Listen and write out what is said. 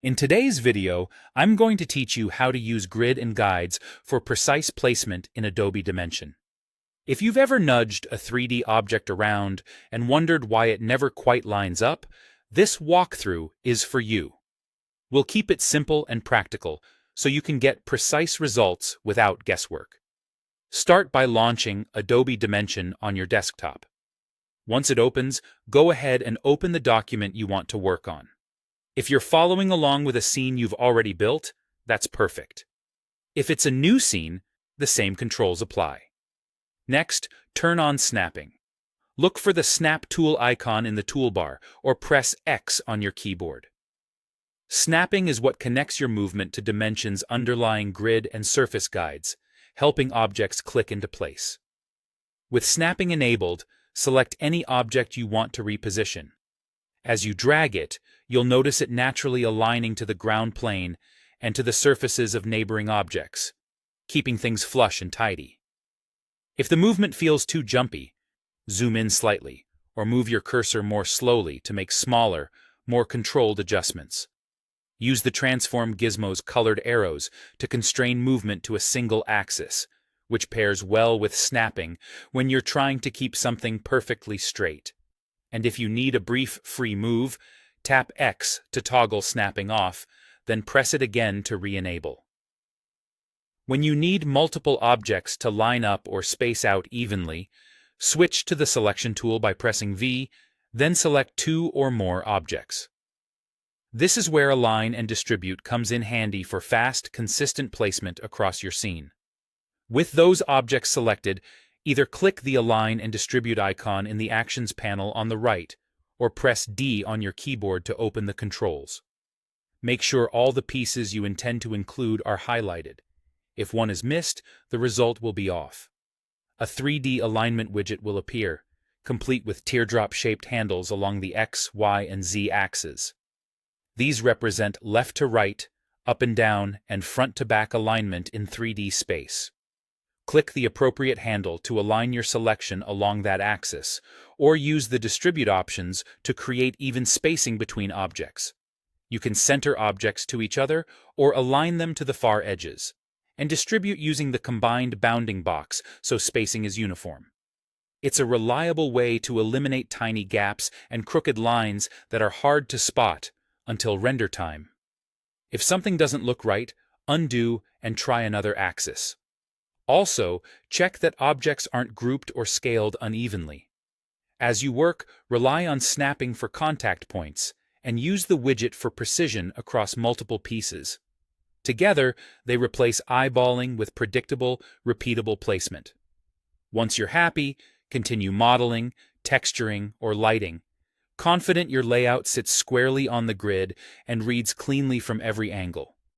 In today's video, I'm going to teach you how to use grid and guides for precise placement in Adobe Dimension. If you've ever nudged a 3D object around and wondered why it never quite lines up, this walkthrough is for you. We'll keep it simple and practical so you can get precise results without guesswork. Start by launching Adobe Dimension on your desktop. Once it opens, go ahead and open the document you want to work on. If you're following along with a scene you've already built, that's perfect. If it's a new scene, the same controls apply. Next, turn on snapping. Look for the Snap tool icon in the toolbar or press X on your keyboard. Snapping is what connects your movement to Dimension's underlying grid and surface guides, helping objects click into place. With snapping enabled, select any object you want to reposition. As you drag it, you'll notice it naturally aligning to the ground plane and to the surfaces of neighboring objects, keeping things flush and tidy. If the movement feels too jumpy, zoom in slightly or move your cursor more slowly to make smaller, more controlled adjustments. Use the Transform gizmo's colored arrows to constrain movement to a single axis, which pairs well with snapping when you're trying to keep something perfectly straight. And if you need a brief free move, tap X to toggle snapping off, then press it again to re-enable. When you need multiple objects to line up or space out evenly, switch to the Selection tool by pressing V, then select two or more objects. This is where Align and Distribute comes in handy for fast, consistent placement across your scene. With those objects selected, either click the Align and Distribute icon in the Actions panel on the right, or press D on your keyboard to open the controls. Make sure all the pieces you intend to include are highlighted. If one is missed, the result will be off. A 3D alignment widget will appear, complete with teardrop-shaped handles along the X, Y, and Z axes. These represent left to right, up and down, and front to back alignment in 3D space. Click the appropriate handle to align your selection along that axis, or use the Distribute options to create even spacing between objects. You can center objects to each other or align them to the far edges, and distribute using the combined bounding box so spacing is uniform. It's a reliable way to eliminate tiny gaps and crooked lines that are hard to spot until render time. If something doesn't look right, undo and try another axis. Also, check that objects aren't grouped or scaled unevenly. As you work, rely on snapping for contact points and use the widget for precision across multiple pieces. Together, they replace eyeballing with predictable, repeatable placement. Once you're happy, continue modeling, texturing, or lighting, confident your layout sits squarely on the grid and reads cleanly from every angle.